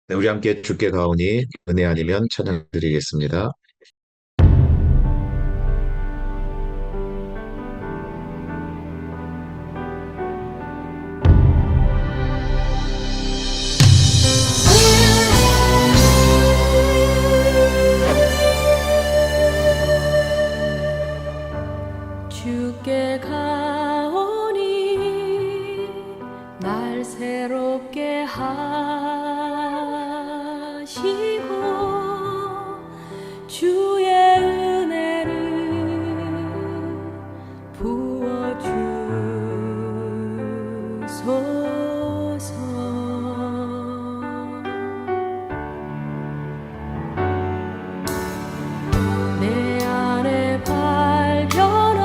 네, 우리 함께 주께 가오니 은혜 아니면 찬양 드리겠습니다. 주께 가오니 날 새롭게 하시고 주의 은혜를 부어주소서. 내 안에 발견한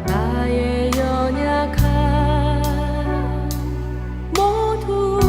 나의 연약함 모두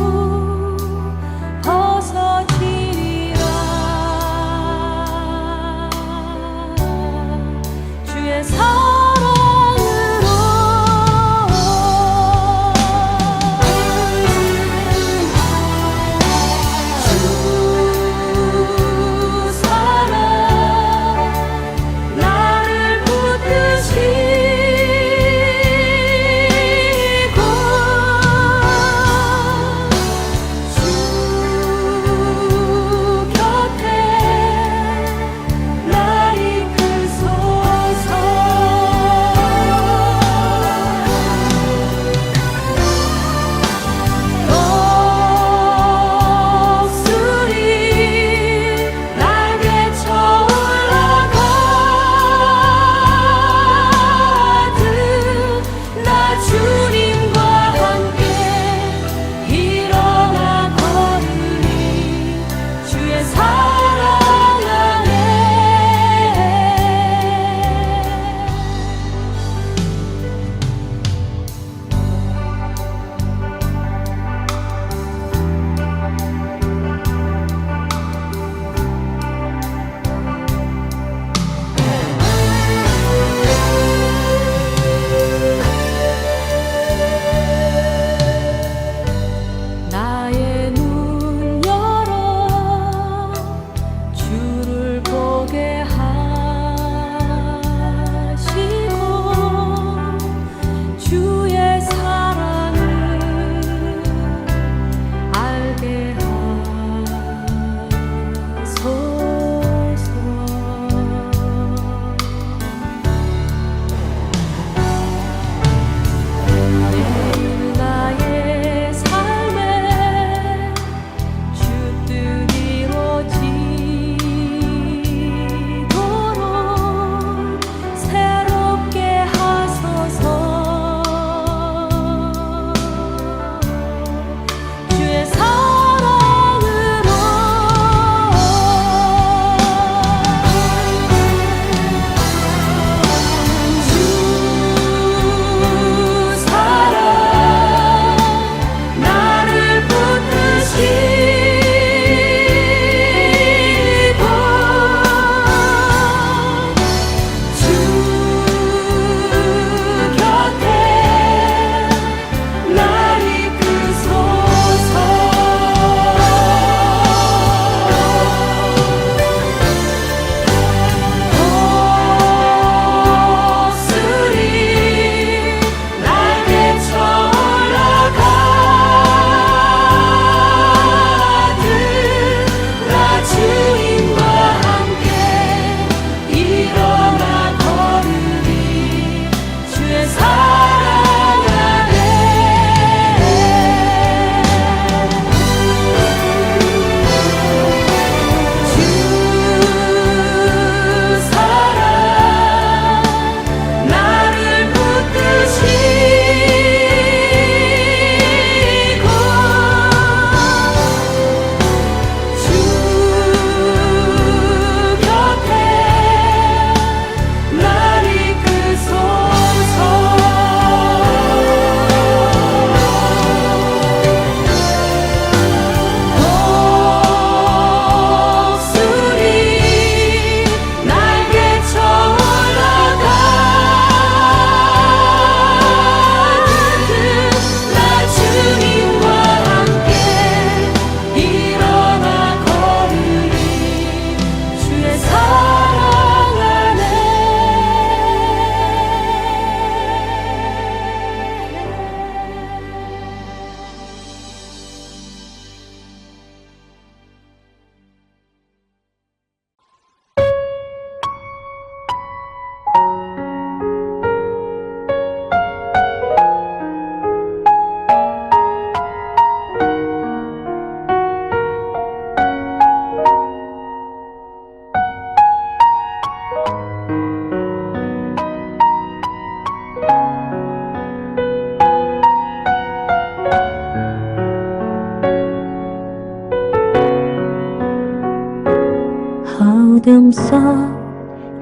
어둠 속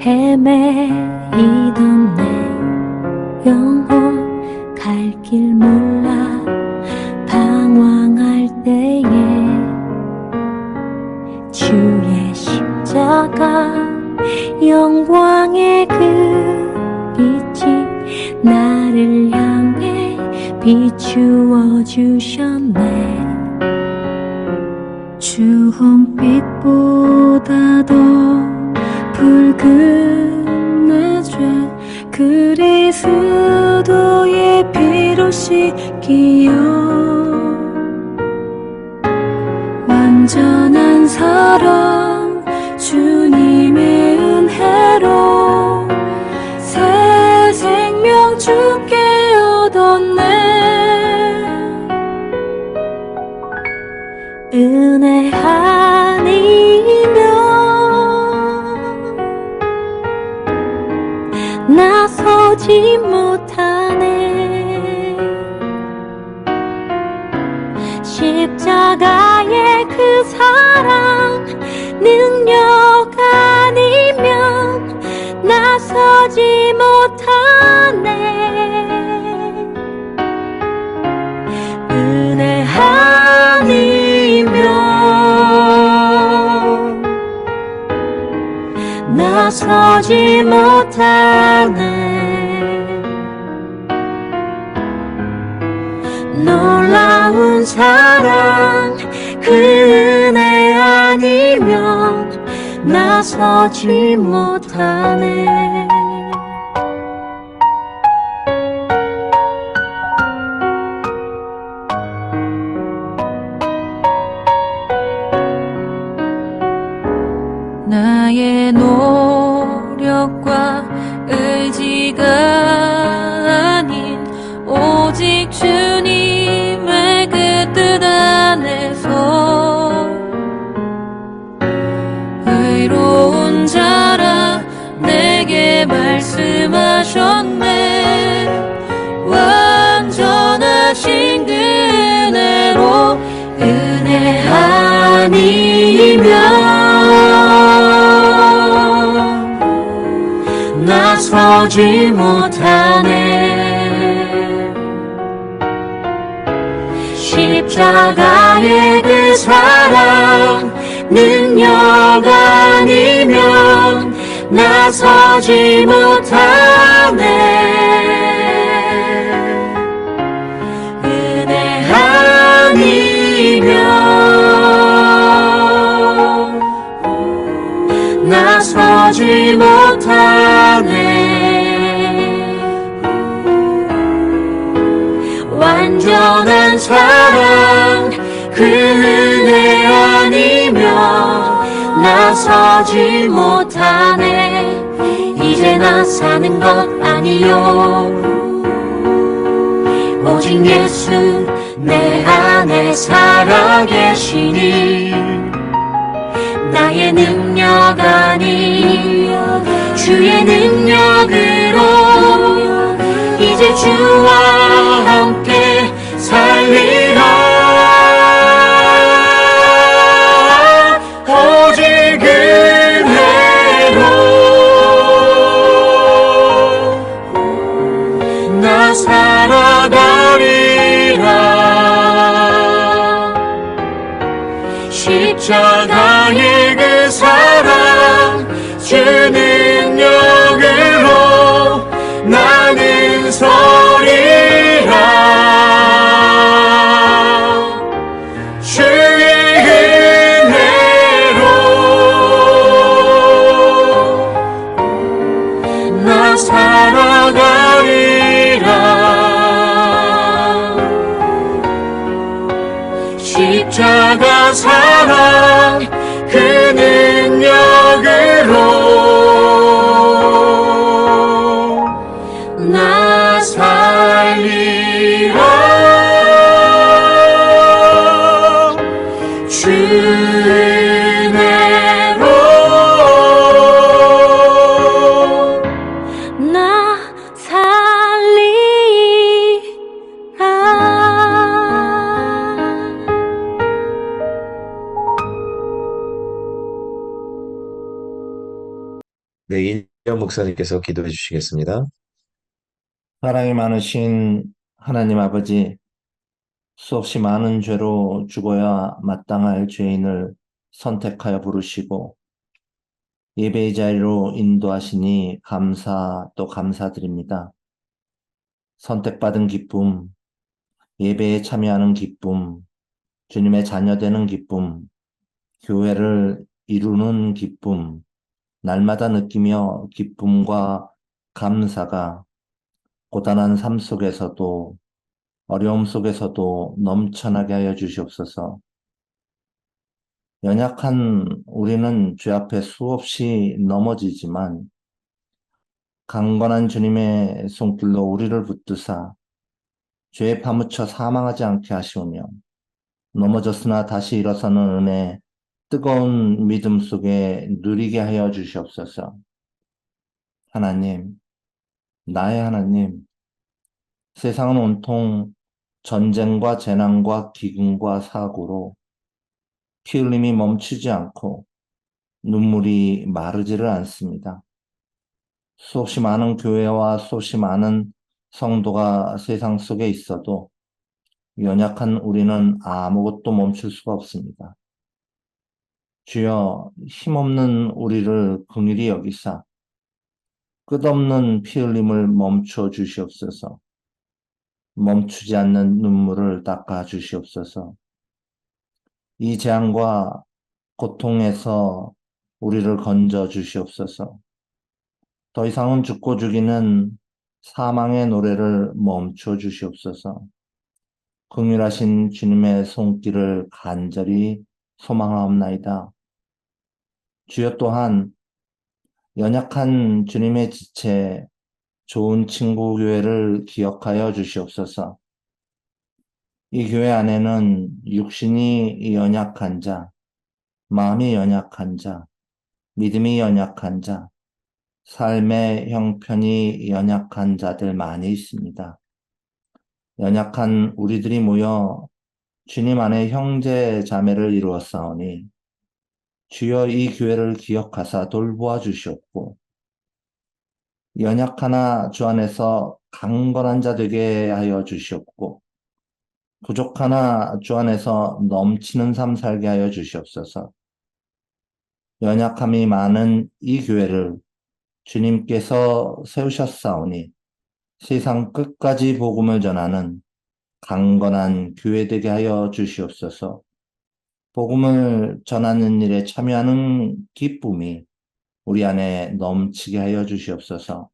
헤매이던 내 영혼 갈 길 몰라 방황할 때에 주의 십자가 영광의 그 빛이 나를 향해 비추어 주셨네. 주홍빛보다도 붉은 내 죄 그리스도의 피로 씻기어 완전한 사랑 주님의 은혜로 새 생명 주께 얻었네. 은혜 아니면 나서지 못하네. 십자가의 그 사랑 능력 아니면 나서지 못하네. 은혜 아니면 나서지 못하네. 놀라운 사랑 그 은혜 아니면 나서지 못하네. 나의 노력과 의지가 아닌 오직 주님의 그 뜻 안에서 의로운 자라 내게 말씀하셨네. 완전하신 그 은혜로 은혜 아니면 나서지 못하네. 십자가의 그 사랑 능력 아니면 나서지 못하네. 은혜 아니면 나서지 못하네. 완전한 사랑 그 은혜 아니면 나서지 못하네. 이제 나 사는 것 아니요 오직 예수 내 안에 살아계시니 나의 능력 아닌 주의 능력으로 이제 주와 함께 살리라. 오직 은혜로 나 살아가리라. 십자가의 그 사랑 주 능력으로 나는 서리라. 주의 은혜로 나 살아가리라. 십자가 사랑 그 능력으로 나 살리라. 주 은혜로 나 살리라. 네, 인정 목사님께서 기도해 주시겠습니다. 사랑이 많으신 하나님 아버지, 수없이 많은 죄로 죽어야 마땅할 죄인을 선택하여 부르시고 예배의 자리로 인도하시니 감사 또 감사드립니다. 선택받은 기쁨, 예배에 참여하는 기쁨, 주님의 자녀되는 기쁨, 교회를 이루는 기쁨, 날마다 느끼며 기쁨과 감사가 고단한 삶 속에서도 어려움 속에서도 넘쳐나게 하여 주시옵소서. 연약한 우리는 죄 앞에 수없이 넘어지지만 강건한 주님의 손길로 우리를 붙드사 죄에 파묻혀 사망하지 않게 하시오며 넘어졌으나 다시 일어서는 은혜 뜨거운 믿음 속에 누리게 하여 주시옵소서. 하나님, 나의 하나님, 세상은 온통 전쟁과 재난과 기근과 사고로 피 흘림이 멈추지 않고 눈물이 마르지를 않습니다. 수없이 많은 교회와 수없이 많은 성도가 세상 속에 있어도 연약한 우리는 아무것도 멈출 수가 없습니다. 주여, 힘없는 우리를 긍휼히 여기사 끝없는 피 흘림을 멈춰 주시옵소서. 멈추지 않는 눈물을 닦아 주시옵소서. 이 재앙과 고통에서 우리를 건져 주시옵소서. 더 이상은 죽고 죽이는 사망의 노래를 멈춰 주시옵소서. 긍휼하신 주님의 손길을 간절히 소망하옵나이다. 주여, 또한 연약한 주님의 지체 좋은 친구 교회를 기억하여 주시옵소서. 이 교회 안에는 육신이 연약한 자, 마음이 연약한 자, 믿음이 연약한 자, 삶의 형편이 연약한 자들 많이 있습니다. 연약한 우리들이 모여 주님 안에 형제 자매를 이루었사오니 주여, 이 교회를 기억하사 돌보아 주시옵고 연약하나 주 안에서 강건한 자 되게 하여 주시옵고 부족하나 주 안에서 넘치는 삶 살게 하여 주시옵소서. 연약함이 많은 이 교회를 주님께서 세우셨사오니 세상 끝까지 복음을 전하는 강건한 교회 되게 하여 주시옵소서. 복음을 전하는 일에 참여하는 기쁨이 우리 안에 넘치게 하여 주시옵소서.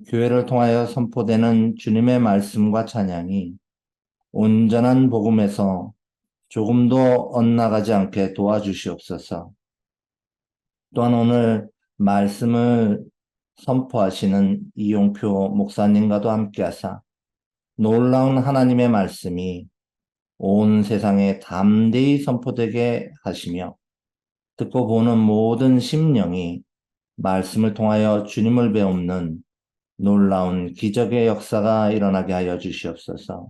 교회를 통하여 선포되는 주님의 말씀과 찬양이 온전한 복음에서 조금도 엇나가지 않게 도와주시옵소서. 또한 오늘 말씀을 선포하시는 이용표 목사님과도 함께하사 놀라운 하나님의 말씀이 온 세상에 담대히 선포되게 하시며 듣고 보는 모든 심령이 말씀을 통하여 주님을 배우는 놀라운 기적의 역사가 일어나게 하여 주시옵소서.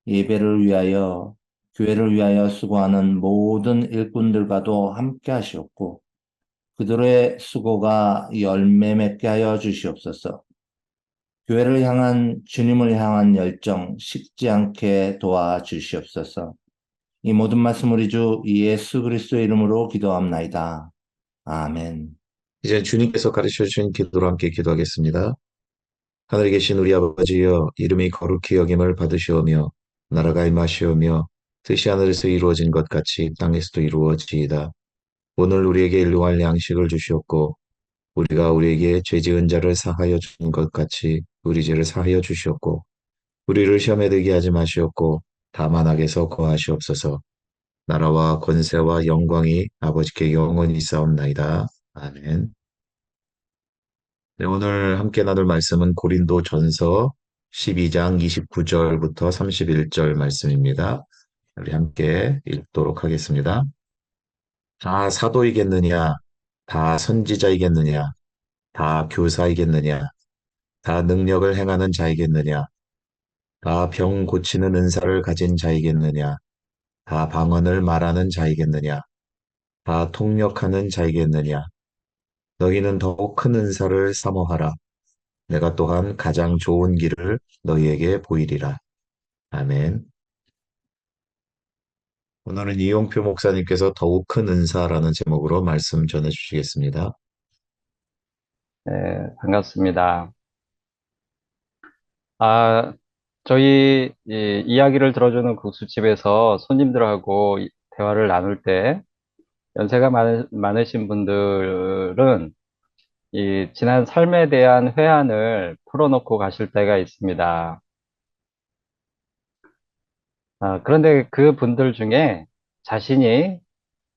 예배를 위하여 교회를 위하여 수고하는 모든 일꾼들과도 함께 하시옵고 그들의 수고가 열매 맺게 하여 주시옵소서. 교회를 향한 주님을 향한 열정 식지 않게 도와주시옵소서. 이 모든 말씀 우리 주 예수 그리스도의 이름으로 기도합나이다. 아멘. 이제 주님께서 가르쳐 주신 기도로 함께 기도하겠습니다. 하늘에 계신 우리 아버지여, 이름이 거룩히 여김을 받으시오며 나라가 임하시오며 뜻이 하늘에서 이루어진 것 같이 땅에서도 이루어지이다. 오늘 우리에게 일용할 양식을 주시옵고 우리가 우리에게 죄 지은 자를 사하여 준 것 같이 우리 죄를 사하여 주시옵고 우리를 시험에 들게 하지 마시옵고 다만 악에서 거하시옵소서. 나라와 권세와 영광이 아버지께 영원히 있사옵나이다. 아멘. 네, 오늘 함께 나눌 말씀은 고린도 전서 12장 29절부터 31절 말씀입니다. 우리 함께 읽도록 하겠습니다. 다 사도이겠느냐? 다 선지자이겠느냐? 다 교사이겠느냐? 다 능력을 행하는 자이겠느냐? 다 병 고치는 은사를 가진 자이겠느냐? 다 방언을 말하는 자이겠느냐? 다 통역하는 자이겠느냐? 너희는 더욱 큰 은사를 사모하라. 내가 또한 가장 좋은 길을 너희에게 보이리라. 아멘. 오늘은 이용표 목사님께서 더욱 큰 은사라는 제목으로 말씀 전해 주시겠습니다. 네, 반갑습니다. 아, 저희 이야기를 들어주는 국수집에서 손님들하고 대화를 나눌 때 연세가 많으신 분들은 이 지난 삶에 대한 회한을 풀어놓고 가실 때가 있습니다. 그런데 그 분들 중에 자신이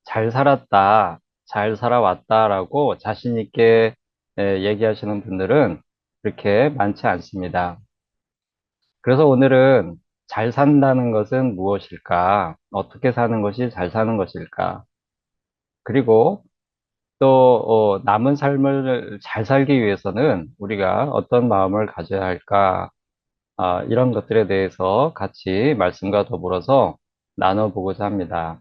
잘 살았다, 잘 살아왔다라고 자신 있게 얘기하시는 분들은 그렇게 많지 않습니다. 그래서 오늘은 잘 산다는 것은 무엇일까? 어떻게 사는 것이 잘 사는 것일까? 그리고 또 남은 삶을 잘 살기 위해서는 우리가 어떤 마음을 가져야 할까? 이런 것들에 대해서 같이 말씀과 더불어서 나눠보고자 합니다.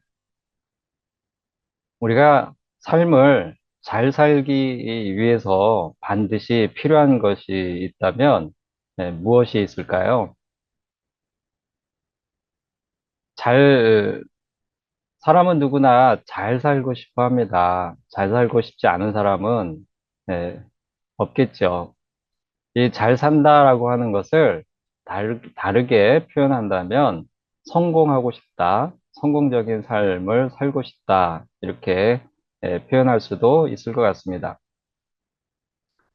우리가 삶을 잘 살기 위해서 반드시 필요한 것이 있다면 무엇이 있을까요? 잘 사람은 누구나 잘 살고 싶어 합니다. 잘 살고 싶지 않은 사람은 없겠죠. 이 잘 산다라고 하는 것을 다르게 표현한다면 성공하고 싶다, 성공적인 삶을 살고 싶다, 이렇게 표현할 수도 있을 것 같습니다.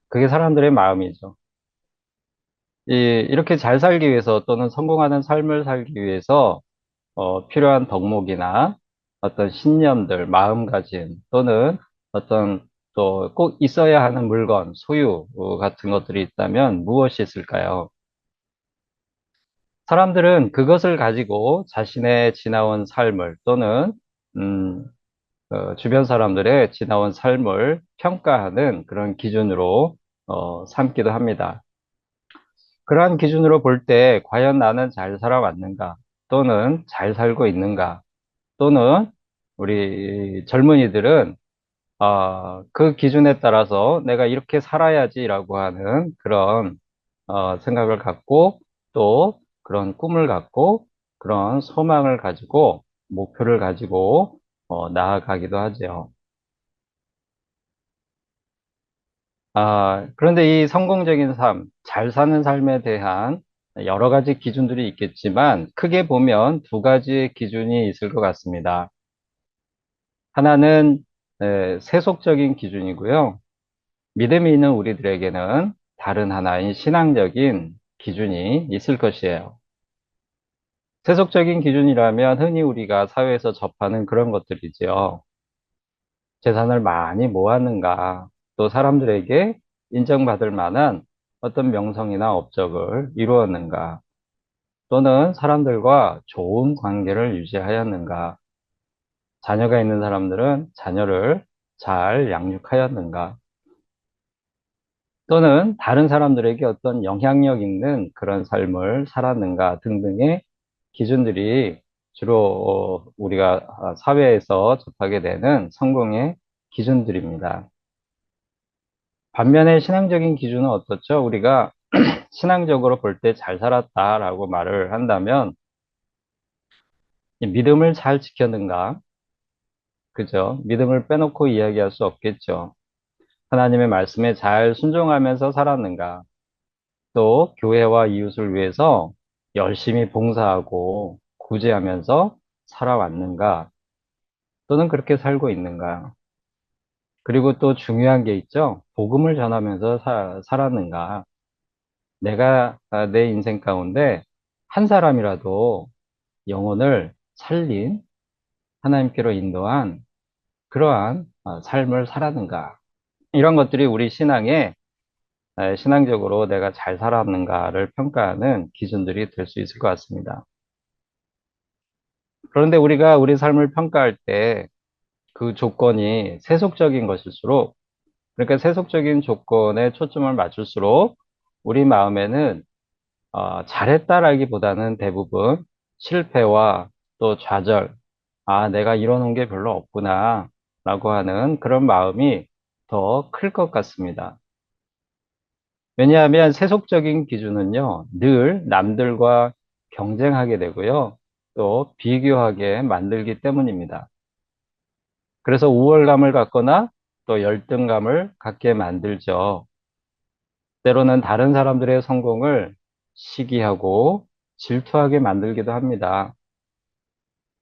그게 사람들의 마음이죠. 이렇게 잘 살기 위해서 또는 성공하는 삶을 살기 위해서 필요한 덕목이나 어떤 신념들, 마음가짐 또는 어떤 또 꼭 있어야 하는 물건, 소유 같은 것들이 있다면 무엇이 있을까요? 사람들은 그것을 가지고 자신의 지나온 삶을 또는 음, 주변 사람들의 지나온 삶을 평가하는 그런 기준으로 삼기도 합니다. 그러한 기준으로 볼 때 과연 나는 잘 살아왔는가 또는 잘 살고 있는가 또는 우리 젊은이들은 그 기준에 따라서 내가 이렇게 살아야지라고 하는 그런 생각을 갖고 또 그런 꿈을 갖고 그런 소망을 가지고 목표를 가지고 나아가기도 하죠. 그런데 이 성공적인 삶, 잘 사는 삶에 대한 여러 가지 기준들이 있겠지만 크게 보면 두 가지의 기준이 있을 것 같습니다. 하나는 세속적인 기준이고요. 믿음이 있는 우리들에게는 다른 하나인 신앙적인 기준이 있을 것이에요. 세속적인 기준이라면 흔히 우리가 사회에서 접하는 그런 것들이지요. 재산을 많이 모았는가, 또 사람들에게 인정받을 만한 어떤 명성이나 업적을 이루었는가, 또는 사람들과 좋은 관계를 유지하였는가, 자녀가 있는 사람들은 자녀를 잘 양육하였는가, 또는 다른 사람들에게 어떤 영향력 있는 그런 삶을 살았는가 등등의 기준들이 주로 우리가 사회에서 접하게 되는 성공의 기준들입니다. 반면에 신앙적인 기준은 어떻죠? 우리가 신앙적으로 볼 때 잘 살았다라고 말을 한다면 이 믿음을 잘 지켰는가? 그죠? 믿음을 빼놓고 이야기할 수 없겠죠. 하나님의 말씀에 잘 순종하면서 살았는가? 또 교회와 이웃을 위해서 열심히 봉사하고 구제하면서 살아왔는가? 또는 그렇게 살고 있는가? 그리고 또 중요한 게 있죠. 복음을 전하면서 살았는가? 내가 내 인생 가운데 한 사람이라도 영혼을 살린 하나님께로 인도한 그러한 삶을 살았는가? 이런 것들이 우리 신앙에 신앙적으로 내가 잘 살았는가를 평가하는 기준들이 될 수 있을 것 같습니다. 그런데 우리가 우리 삶을 평가할 때 그 조건이 세속적인 것일수록, 그러니까 세속적인 조건에 초점을 맞출수록 우리 마음에는 잘했다라기보다는 대부분 실패와 또 좌절, 내가 이뤄놓은 게 별로 없구나 라고 하는 그런 마음이 더 클 것 같습니다. 왜냐하면 세속적인 기준은요, 늘 남들과 경쟁하게 되고요, 또 비교하게 만들기 때문입니다. 그래서 우월감을 갖거나 또 열등감을 갖게 만들죠. 때로는 다른 사람들의 성공을 시기하고 질투하게 만들기도 합니다.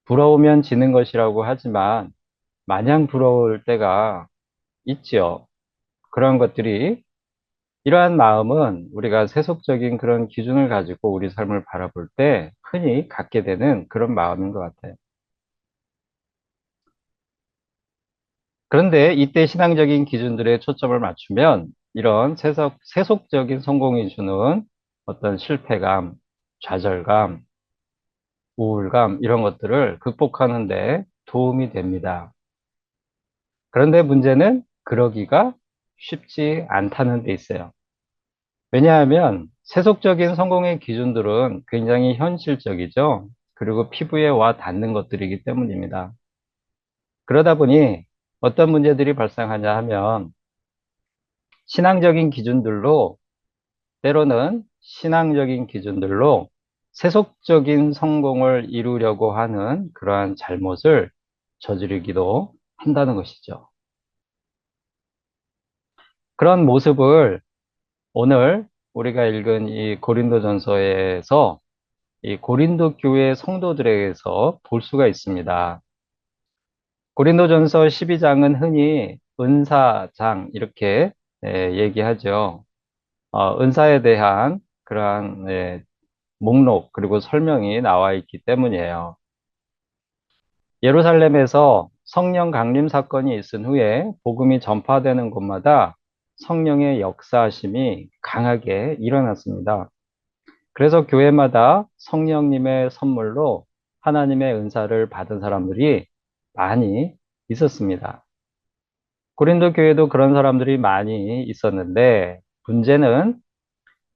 부러우면 지는 것이라고 하지만 마냥 부러울 때가 있지요. 그런 것들이 이러한 마음은 우리가 세속적인 그런 기준을 가지고 우리 삶을 바라볼 때 흔히 갖게 되는 그런 마음인 것 같아요. 그런데 이때 신앙적인 기준들에 초점을 맞추면 이런 세속적인 성공이 주는 어떤 실패감, 좌절감, 우울감 이런 것들을 극복하는 데 도움이 됩니다. 그런데 문제는 그러기가 쉽지 않다는 데 있어요. 왜냐하면 세속적인 성공의 기준들은 굉장히 현실적이죠. 그리고 피부에 와 닿는 것들이기 때문입니다. 그러다 보니 어떤 문제들이 발생하냐 하면 신앙적인 기준들로 때로는 신앙적인 기준들로 세속적인 성공을 이루려고 하는 그러한 잘못을 저지르기도 한다는 것이죠. 그런 모습을 오늘 우리가 읽은 이 고린도전서에서 이 고린도 교회 성도들에게서 볼 수가 있습니다. 고린도전서 12장은 흔히 은사장 이렇게 얘기하죠. 은사에 대한 그러한 목록 그리고 설명이 나와 있기 때문이에요. 예루살렘에서 성령 강림 사건이 있은 후에 복음이 전파되는 곳마다 성령의 역사하심이 강하게 일어났습니다. 그래서 교회마다 성령님의 선물로 하나님의 은사를 받은 사람들이 많이 있었습니다. 고린도 교회도 그런 사람들이 많이 있었는데 문제는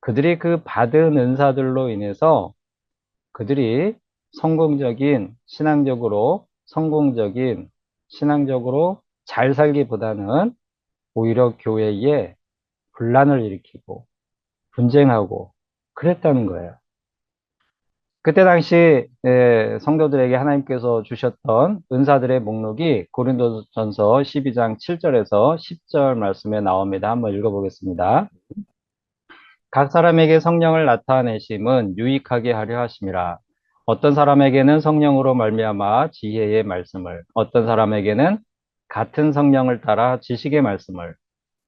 그들이 그 받은 은사들로 인해서 그들이 성공적인, 신앙적으로 잘 살기보다는 오히려 교회에 분란을 일으키고 분쟁하고 그랬다는 거예요. 그때 당시 성도들에게 하나님께서 주셨던 은사들의 목록이 고린도전서 12장 7절에서 10절 말씀에 나옵니다. 한번 읽어보겠습니다. 각 사람에게 성령을 나타내심은 유익하게 하려 하심이라. 어떤 사람에게는 성령으로 말미암아 지혜의 말씀을, 어떤 사람에게는 같은 성령을 따라 지식의 말씀을,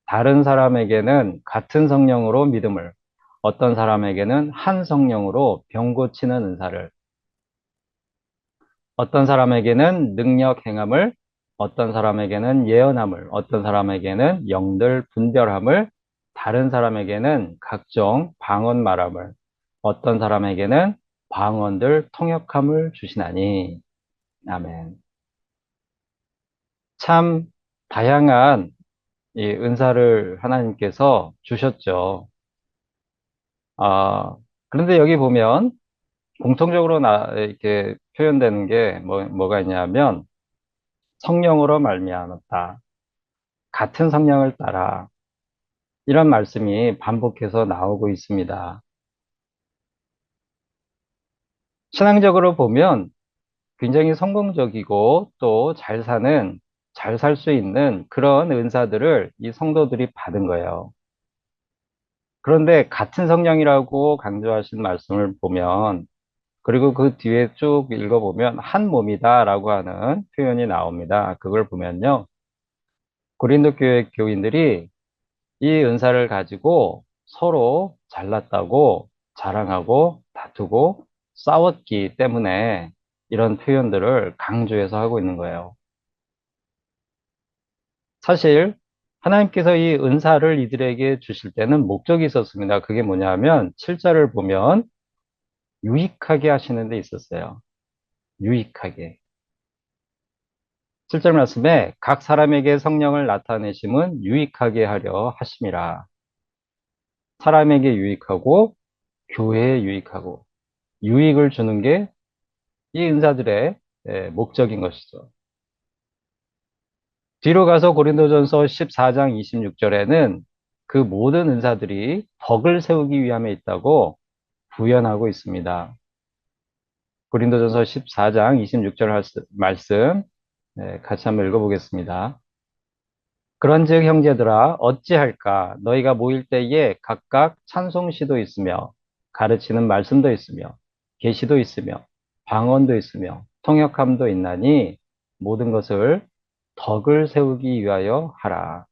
다른 사람에게는 같은 성령으로 믿음을, 어떤 사람에게는 한 성령으로 병 고치는 은사를, 어떤 사람에게는 능력 행함을, 어떤 사람에게는 예언함을, 어떤 사람에게는 영들 분별함을, 다른 사람에게는 각종 방언 말함을, 어떤 사람에게는 방언들 통역함을 주시나니. 아멘. 참 다양한 이 은사를 하나님께서 주셨죠. 아, 그런데 여기 보면 공통적으로 이렇게 표현되는 게 뭐가 있냐면 성령으로 말미암았다. 같은 성령을 따라 이런 말씀이 반복해서 나오고 있습니다. 신앙적으로 보면 굉장히 성공적이고 또 잘 살 수 있는 그런 은사들을 이 성도들이 받은 거예요. 그런데 같은 성령이라고 강조하신 말씀을 보면 그리고 그 뒤에 쭉 읽어보면 한 몸이다라고 하는 표현이 나옵니다. 그걸 보면요. 고린도 교회 교인들이 이 은사를 가지고 서로 잘났다고 자랑하고 다투고 싸웠기 때문에 이런 표현들을 강조해서 하고 있는 거예요. 사실 하나님께서 이 은사를 이들에게 주실 때는 목적이 있었습니다. 그게 뭐냐면 7절을 보면 유익하게 하시는 데 있었어요. 유익하게. 7절 말씀에 각 사람에게 성령을 나타내심은 유익하게 하려 하심이라. 사람에게 유익하고 교회에 유익하고 유익을 주는 게 이 은사들의 목적인 것이죠. 뒤로 가서 고린도전서 14장 26절에는 그 모든 은사들이 덕을 세우기 위함에 있다고 부연하고 있습니다. 고린도전서 14장 26절 말씀 같이 한번 읽어보겠습니다. 그런즉 형제들아 어찌할까 너희가 모일 때에 각각 찬송시도 있으며 가르치는 말씀도 있으며 계시도 있으며 방언도 있으며 통역함도 있나니 모든 것을 덕을 세우기 위하여 하라.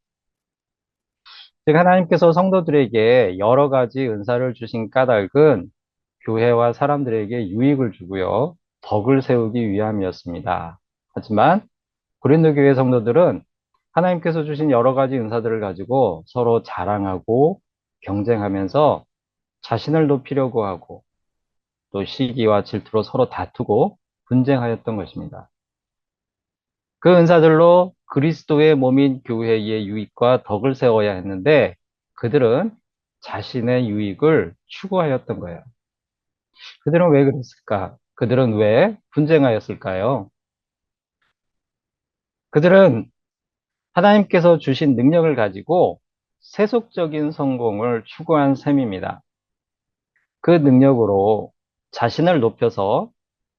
즉 하나님께서 성도들에게 여러 가지 은사를 주신 까닭은 교회와 사람들에게 유익을 주고요. 덕을 세우기 위함이었습니다. 하지만 고린도 교회 성도들은 하나님께서 주신 여러 가지 은사들을 가지고 서로 자랑하고 경쟁하면서 자신을 높이려고 하고 또 시기와 질투로 서로 다투고 분쟁하였던 것입니다. 그 은사들로 그리스도의 몸인 교회의 유익과 덕을 세워야 했는데 그들은 자신의 유익을 추구하였던 거예요. 그들은 왜 그랬을까? 그들은 왜 분쟁하였을까요? 그들은 하나님께서 주신 능력을 가지고 세속적인 성공을 추구한 셈입니다. 그 능력으로 자신을 높여서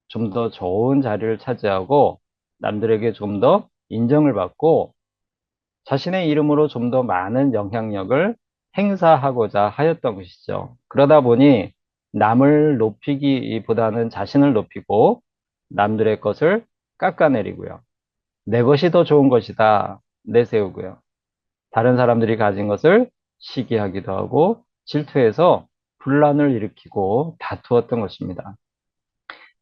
좀 더 좋은 자리를 차지하고 남들에게 좀 더 인정을 받고 자신의 이름으로 좀 더 많은 영향력을 행사하고자 하였던 것이죠. 그러다 보니 남을 높이기보다는 자신을 높이고 남들의 것을 깎아내리고요. 내 것이 더 좋은 것이다 내세우고요. 다른 사람들이 가진 것을 시기하기도 하고 질투해서 분란을 일으키고 다투었던 것입니다.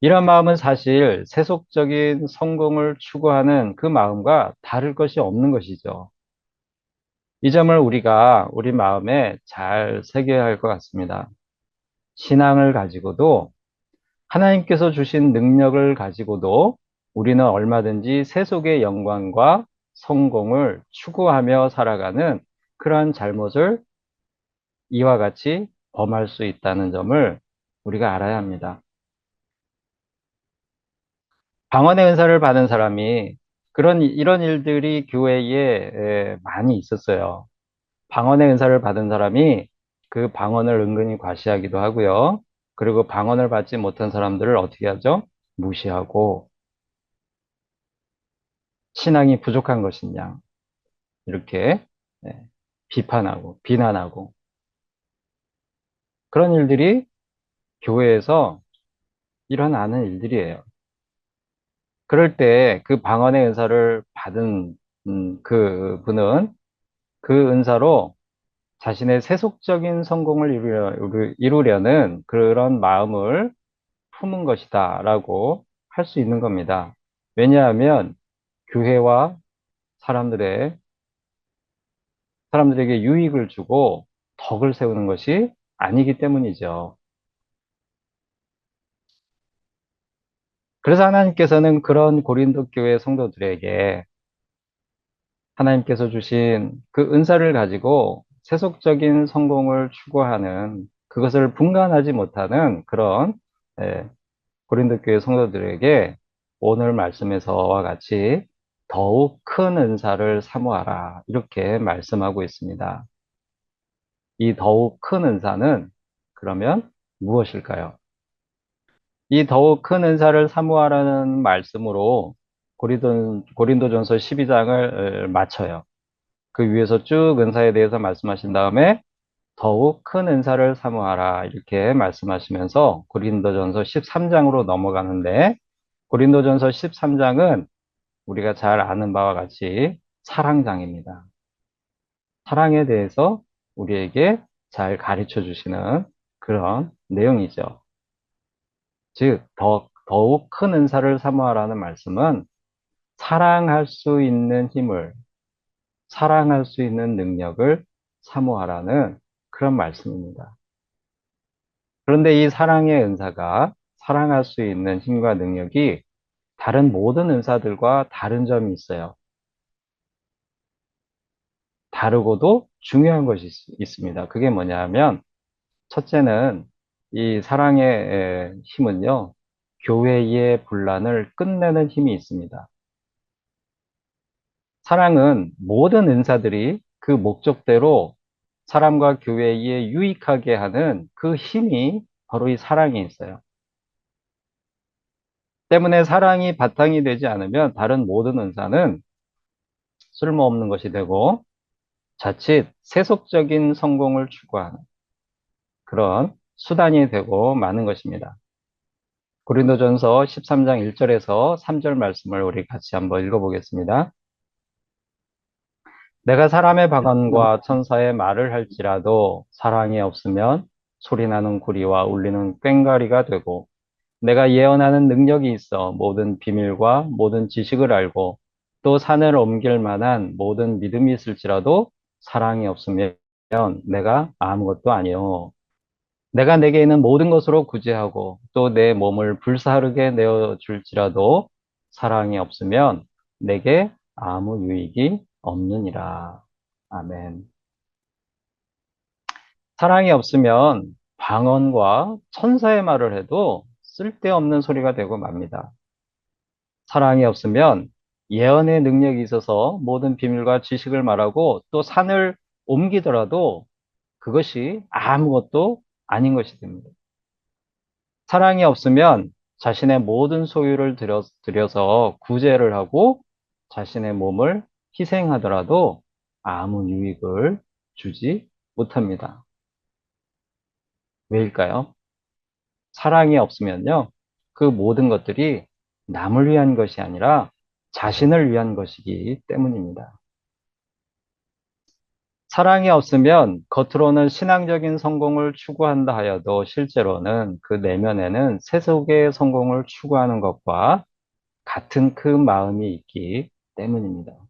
이런 마음은 사실 세속적인 성공을 추구하는 그 마음과 다를 것이 없는 것이죠. 이 점을 우리가 우리 마음에 잘 새겨야 할 것 같습니다. 신앙을 가지고도 하나님께서 주신 능력을 가지고도 우리는 얼마든지 세속의 영광과 성공을 추구하며 살아가는 그러한 잘못을 이와 같이 범할 수 있다는 점을 우리가 알아야 합니다. 방언의 은사를 받은 사람이 이런 일들이 교회에 많이 있었어요. 방언의 은사를 받은 사람이 그 방언을 은근히 과시하기도 하고요. 그리고 방언을 받지 못한 사람들을 어떻게 하죠? 무시하고 신앙이 부족한 것이냐 이렇게 예, 비판하고 비난하고 그런 일들이 교회에서 일어나는 일들이에요. 그럴 때 그 방언의 은사를 받은 그 분은 그 은사로 자신의 세속적인 성공을 이루려는 그런 마음을 품은 것이다 라고 할 수 있는 겁니다. 왜냐하면 교회와 사람들에게 유익을 주고 덕을 세우는 것이 아니기 때문이죠. 그래서 하나님께서는 그런 고린도 교회 성도들에게 하나님께서 주신 그 은사를 가지고 세속적인 성공을 추구하는 그것을 분간하지 못하는 그런 예, 고린도 교회 성도들에게 오늘 말씀에서와 같이 더욱 큰 은사를 사모하라 이렇게 말씀하고 있습니다. 이 더욱 큰 은사는 그러면 무엇일까요? 이 더욱 큰 은사를 사모하라는 말씀으로 고린도전서 12장을 마쳐요. 그 위에서 쭉 은사에 대해서 말씀하신 다음에 더욱 큰 은사를 사모하라 이렇게 말씀하시면서 고린도전서 13장으로 넘어가는데 고린도전서 13장은 우리가 잘 아는 바와 같이 사랑장입니다. 사랑에 대해서 우리에게 잘 가르쳐 주시는 그런 내용이죠. 즉, 더욱 큰 은사를 사모하라는 말씀은 사랑할 수 있는 힘을, 사랑할 수 있는 능력을 사모하라는 그런 말씀입니다. 그런데 이 사랑의 은사가 사랑할 수 있는 힘과 능력이 다른 모든 은사들과 다른 점이 있어요. 다르고도 중요한 것이 있습니다. 그게 뭐냐 하면, 첫째는 이 사랑의 힘은요, 교회의 분란을 끝내는 힘이 있습니다. 사랑은 모든 은사들이 그 목적대로 사람과 교회에 유익하게 하는 그 힘이 바로 이 사랑에 있어요. 때문에 사랑이 바탕이 되지 않으면 다른 모든 은사는 쓸모없는 것이 되고 자칫 세속적인 성공을 추구하는 그런 수단이 되고 마는 것입니다. 고린도전서 13장 1절에서 3절 말씀을 우리 같이 한번 읽어보겠습니다. 내가 사람의 방언과 천사의 말을 할지라도 사랑이 없으면 소리나는 구리와 울리는 꽹과리가 되고 내가 예언하는 능력이 있어 모든 비밀과 모든 지식을 알고 또 산을 옮길 만한 모든 믿음이 있을지라도 사랑이 없으면 내가 아무것도 아니요. 내가 내게 있는 모든 것으로 구제하고 또 내 몸을 불사르게 내어 줄지라도 사랑이 없으면 내게 아무 유익이 없느니라. 아멘. 사랑이 없으면 방언과 천사의 말을 해도 쓸데없는 소리가 되고 맙니다. 사랑이 없으면 예언의 능력이 있어서 모든 비밀과 지식을 말하고 또 산을 옮기더라도 그것이 아무것도 아닌 것이 됩니다. 사랑이 없으면 자신의 모든 소유를 들여서 구제를 하고 자신의 몸을 희생하더라도 아무 유익을 주지 못합니다. 왜일까요? 사랑이 없으면요, 그 모든 것들이 남을 위한 것이 아니라 자신을 위한 것이기 때문입니다. 사랑이 없으면 겉으로는 신앙적인 성공을 추구한다 하여도 실제로는 그 내면에는 세속의 성공을 추구하는 것과 같은 그 마음이 있기 때문입니다.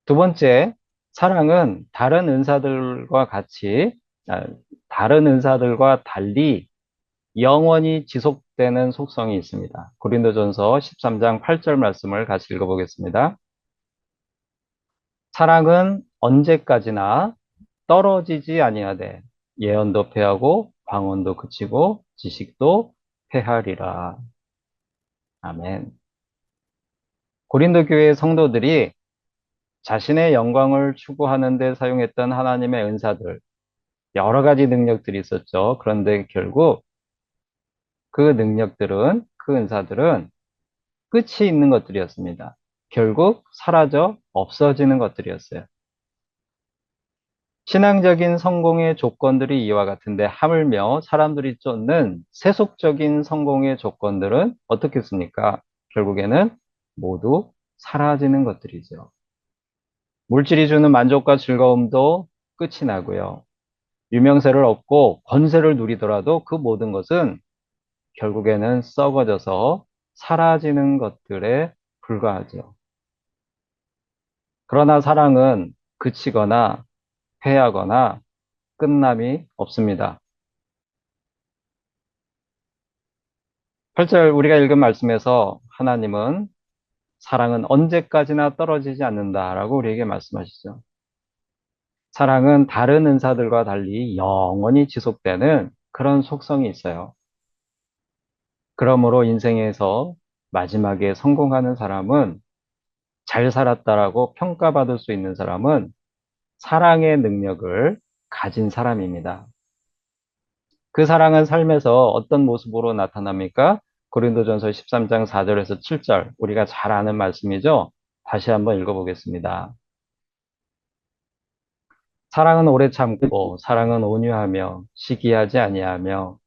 두 번째, 사랑은 다른 은사들과 달리 영원히 지속되는 속성이 있습니다. 고린도전서 13장 8절 말씀을 같이 읽어보겠습니다. 사랑은 언제까지나 떨어지지 아니하되 예언도 패하고 방언도 그치고 지식도 패하리라. 아멘. 고린도 교회의 성도들이 자신의 영광을 추구하는 데 사용했던 하나님의 은사들, 여러 가지 능력들이 있었죠. 그런데 결국 그 은사들은 끝이 있는 것들이었습니다. 결국 사라져 없어지는 것들이었어요. 신앙적인 성공의 조건들이 이와 같은데 하물며 사람들이 쫓는 세속적인 성공의 조건들은 어떻겠습니까? 결국에는 모두 사라지는 것들이죠. 물질이 주는 만족과 즐거움도 끝이 나고요. 유명세를 얻고 권세를 누리더라도 그 모든 것은 결국에는 썩어져서 사라지는 것들에 불과하죠. 그러나 사랑은 그치거나 패하거나 끝남이 없습니다. 8절 우리가 읽은 말씀에서 하나님은 사랑은 언제까지나 떨어지지 않는다라고 우리에게 말씀하시죠. 사랑은 다른 은사들과 달리 영원히 지속되는 그런 속성이 있어요. 그러므로 인생에서 마지막에 성공하는 사람은 잘 살았다라고 평가받을 수 있는 사람은 사랑의 능력을 가진 사람입니다. 그 사랑은 삶에서 어떤 모습으로 나타납니까? 고린도전서 13장 4절에서 7절 우리가 잘 아는 말씀이죠. 다시 한번 읽어보겠습니다. 사랑은 오래 참고 사랑은 온유하며 시기하지 아니하며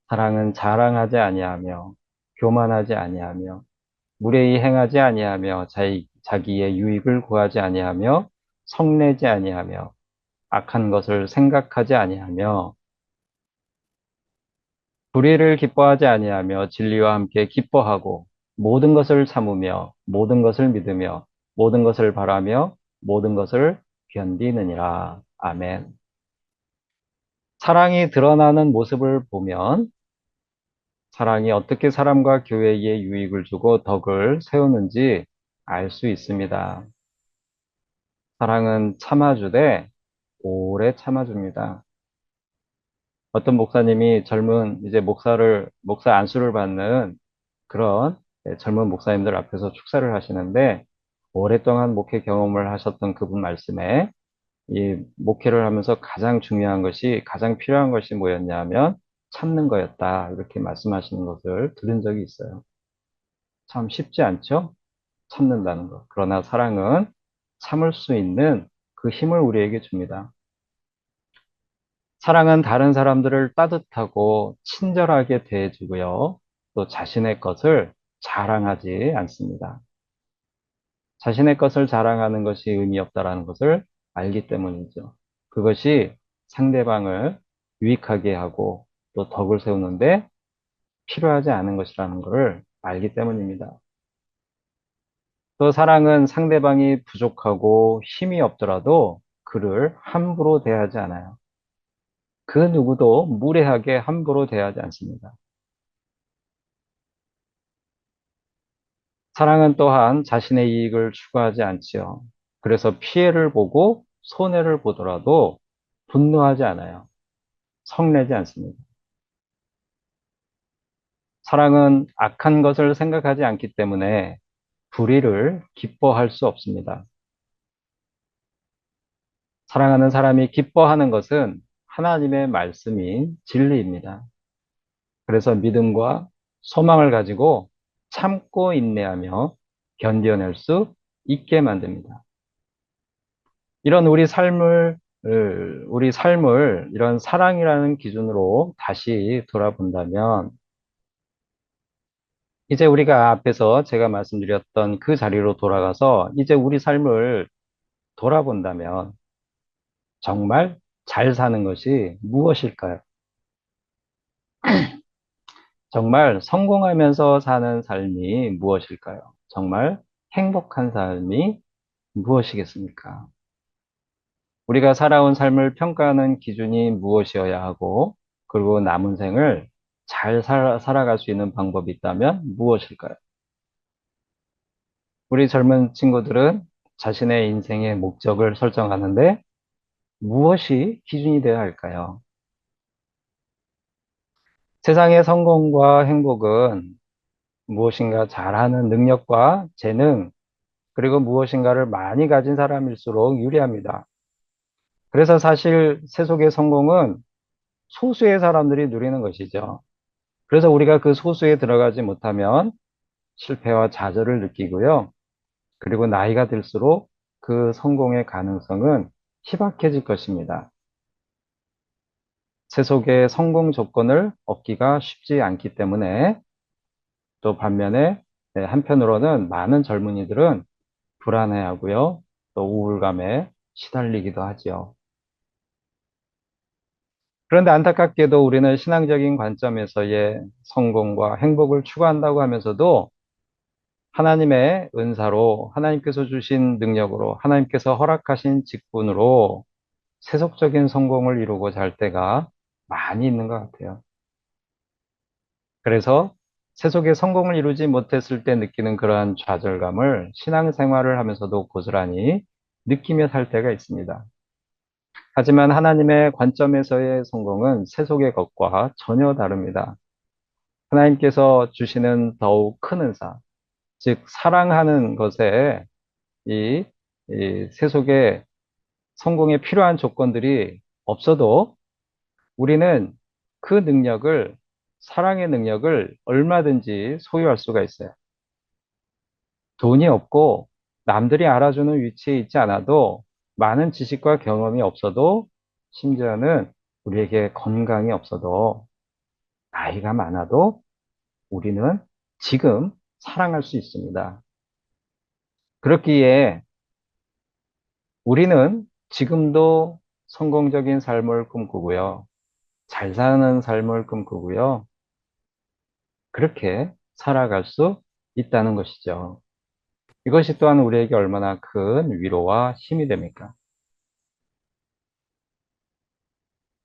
사랑은 자랑하지 아니하며 교만하지 아니하며 무례히 행하지 아니하며 자기의 유익을 구하지 아니하며 성내지 아니하며 악한 것을 생각하지 아니하며 불의를 기뻐하지 아니하며 진리와 함께 기뻐하고 모든 것을 참으며 모든 것을 믿으며 모든 것을 바라며 모든 것을 견디느니라. 아멘. 사랑이 드러나는 모습을 보면 사랑이 어떻게 사람과 교회에 유익을 주고 덕을 세우는지 알 수 있습니다. 사랑은 참아주되 오래 참아줍니다. 어떤 목사님이 젊은 이제 목사 안수를 받는 그런 젊은 목사님들 앞에서 축사를 하시는데 오랫동안 목회 경험을 하셨던 그분 말씀에 이 목회를 하면서 가장 중요한 것이 가장 필요한 것이 뭐였냐면 참는 거였다 이렇게 말씀하시는 것을 들은 적이 있어요. 참 쉽지 않죠? 참는다는 것. 그러나 사랑은 참을 수 있는 그 힘을 우리에게 줍니다. 사랑은 다른 사람들을 따뜻하고 친절하게 대해주고요. 또 자신의 것을 자랑하지 않습니다. 자신의 것을 자랑하는 것이 의미 없다라는 것을 알기 때문이죠. 그것이 상대방을 유익하게 하고 또 덕을 세우는데 필요하지 않은 것이라는 것을 알기 때문입니다. 또 사랑은 상대방이 부족하고 힘이 없더라도 그를 함부로 대하지 않아요. 그 누구도 무례하게 함부로 대하지 않습니다. 사랑은 또한 자신의 이익을 추구하지 않지요. 그래서 피해를 보고 손해를 보더라도 분노하지 않아요. 성내지 않습니다. 사랑은 악한 것을 생각하지 않기 때문에 불의를 기뻐할 수 없습니다. 사랑하는 사람이 기뻐하는 것은 하나님의 말씀인 진리입니다. 그래서 믿음과 소망을 가지고 참고 인내하며 견뎌낼 수 있게 만듭니다. 이런 우리 삶을 이런 사랑이라는 기준으로 다시 돌아본다면, 이제 우리가 앞에서 제가 말씀드렸던 그 자리로 돌아가서 이제 우리 삶을 돌아본다면, 정말 잘 사는 것이 무엇일까요? 정말 성공하면서 사는 삶이 무엇일까요? 정말 행복한 삶이 무엇이겠습니까? 우리가 살아온 삶을 평가하는 기준이 무엇이어야 하고, 그리고 남은 생을 잘 살아갈 수 있는 방법이 있다면 무엇일까요? 우리 젊은 친구들은 자신의 인생의 목적을 설정하는데 무엇이 기준이 되어야 할까요? 세상의 성공과 행복은 무엇인가 잘하는 능력과 재능, 그리고 무엇인가를 많이 가진 사람일수록 유리합니다. 그래서 사실 세속의 성공은 소수의 사람들이 누리는 것이죠. 그래서 우리가 그 소수에 들어가지 못하면 실패와 좌절을 느끼고요. 그리고 나이가 들수록 그 성공의 가능성은 희박해질 것입니다. 세속의 성공 조건을 얻기가 쉽지 않기 때문에, 또 반면에 한편으로는 많은 젊은이들은 불안해하고요. 또 우울감에 시달리기도 하지요. 그런데 안타깝게도 우리는 신앙적인 관점에서의 성공과 행복을 추구한다고 하면서도 하나님의 은사로, 하나님께서 주신 능력으로, 하나님께서 허락하신 직분으로 세속적인 성공을 이루고자 할 때가 많이 있는 것 같아요. 그래서 세속의 성공을 이루지 못했을 때 느끼는 그러한 좌절감을 신앙생활을 하면서도 고스란히 느끼며 살 때가 있습니다. 하지만 하나님의 관점에서의 성공은 세속의 것과 전혀 다릅니다. 하나님께서 주시는 더욱 큰 은사, 즉 사랑하는 것에 이, 이 세속의 성공에 필요한 조건들이 없어도 우리는 그 능력을, 사랑의 능력을 얼마든지 소유할 수가 있어요. 돈이 없고 남들이 알아주는 위치에 있지 않아도, 많은 지식과 경험이 없어도, 심지어는 우리에게 건강이 없어도, 나이가 많아도 우리는 지금 사랑할 수 있습니다. 그렇기에 우리는 지금도 성공적인 삶을 꿈꾸고요. 잘 사는 삶을 꿈꾸고요. 그렇게 살아갈 수 있다는 것이죠. 이것이 또한 우리에게 얼마나 큰 위로와 힘이 됩니까?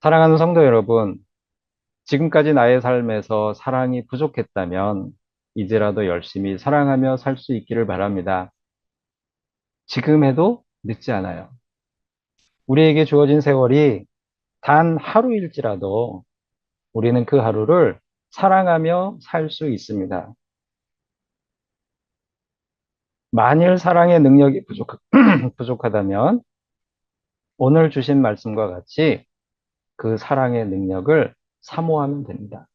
사랑하는 성도 여러분, 지금까지 나의 삶에서 사랑이 부족했다면 이제라도 열심히 사랑하며 살 수 있기를 바랍니다. 지금 해도 늦지 않아요. 우리에게 주어진 세월이 단 하루일지라도 우리는 그 하루를 사랑하며 살 수 있습니다. 만일 사랑의 능력이 부족하다면 오늘 주신 말씀과 같이 그 사랑의 능력을 사모하면 됩니다.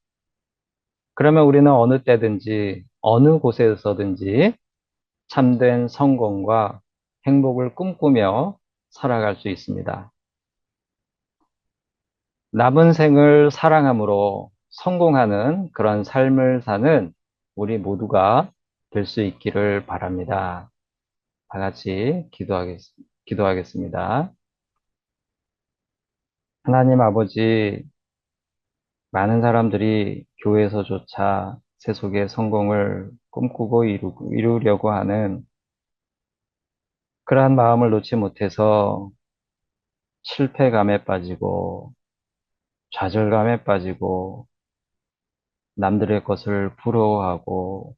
그러면 우리는 어느 때든지 어느 곳에서든지 참된 성공과 행복을 꿈꾸며 살아갈 수 있습니다. 남은 생을 사랑함으로 성공하는 그런 삶을 사는 우리 모두가 될 수 있기를 바랍니다. 다 같이 기도하겠습니다. 하나님 아버지, 많은 사람들이 교회에서조차 세속의 성공을 꿈꾸고 이루려고 하는 그러한 마음을 놓지 못해서 실패감에 빠지고 좌절감에 빠지고 남들의 것을 부러워하고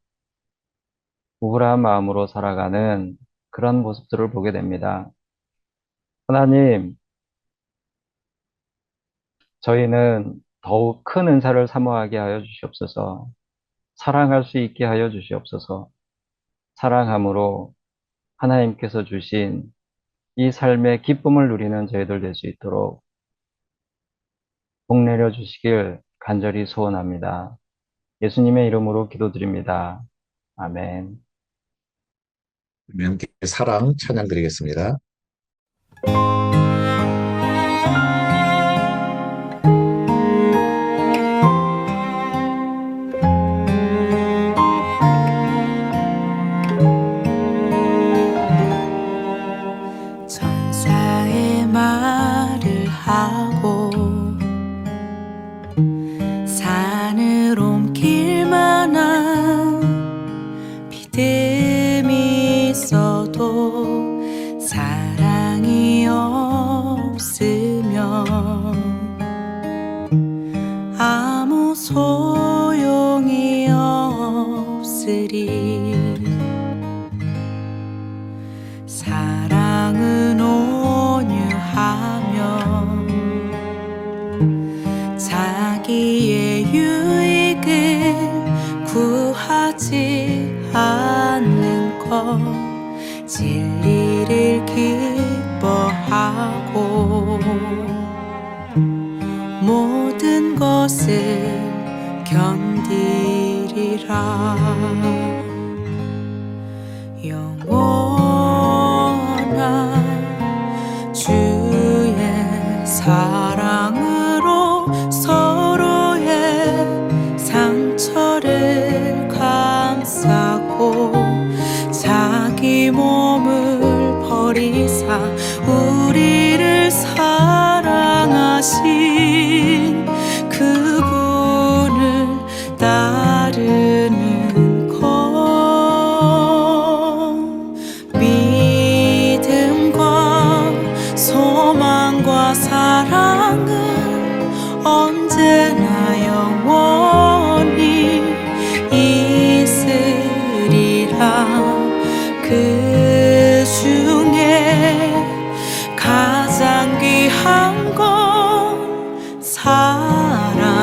우울한 마음으로 살아가는 그런 모습들을 보게 됩니다. 하나님, 저희는 더욱 큰 은사를 사모하게 하여 주시옵소서. 사랑할 수 있게 하여 주시옵소서. 사랑함으로 하나님께서 주신 이 삶의 기쁨을 누리는 저희들 될 수 있도록 복 내려 주시길 간절히 소원합니다. 예수님의 이름으로 기도드립니다. 아멘. 그러면 사랑 찬양 드리겠습니다. 천사의 말을 하고 산을 옮길 만한 믿음이 있어도 사랑이 없으면 아무 소용이 없으리. 사랑은 온유하며 자기의 유익을 구하지 않는 것, 진리를 기뻐하고 모든 것을 견디리라. 영원한 주의 사랑으로 서로의 상처를 감싸고 자기 몸을 버리사 우리를 사랑하신 그분을 따르는 것, 믿음과 소망과 사랑은 언제나 영원히 있으리라. 그 중에 가장 귀한 건 사랑이라.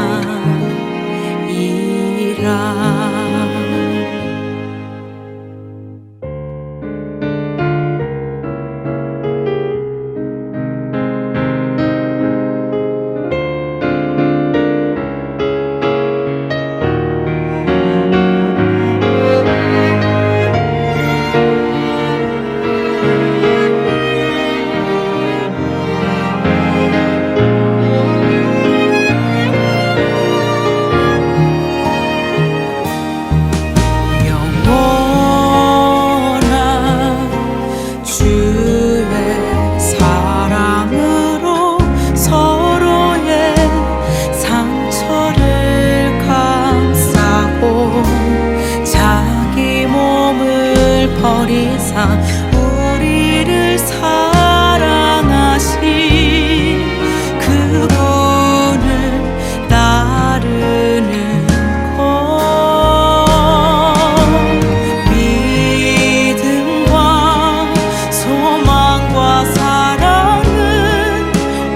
영원한 주의 사랑으로 서로의 상처를 감싸고 자기 몸을 버리사 우리를 사랑하신 그분을 따르는 것, 믿음과 소망과 사랑은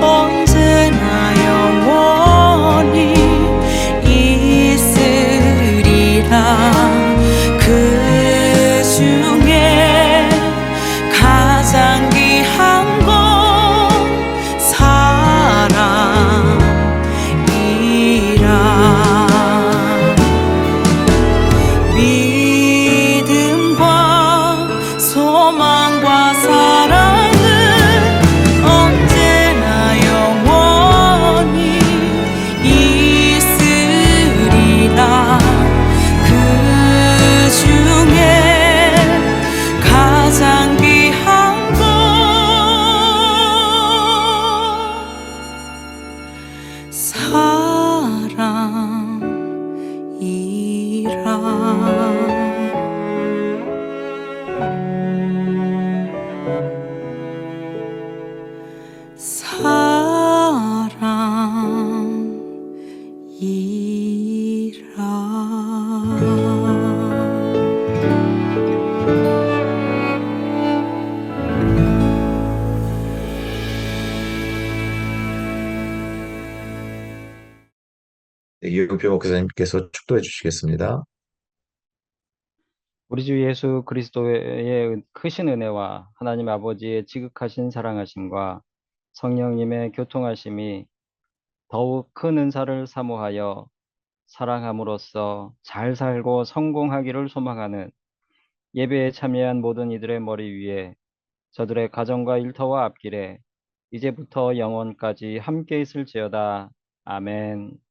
언제나 영원히 있으리라. 그 중에 김용표 목사님께서 축도해 주시겠습니다. 우리 주 예수 그리스도의 크신 은혜와 하나님 아버지의 지극하신 사랑하심과 성령님의 교통하심이 더욱 큰 은사를 사모하여 사랑함으로써 잘 살고 성공하기를 소망하는 예배에 참여한 모든 이들의 머리 위에 저들의 가정과 일터와 앞길에 이제부터 영원까지 함께 있을지어다. 아멘.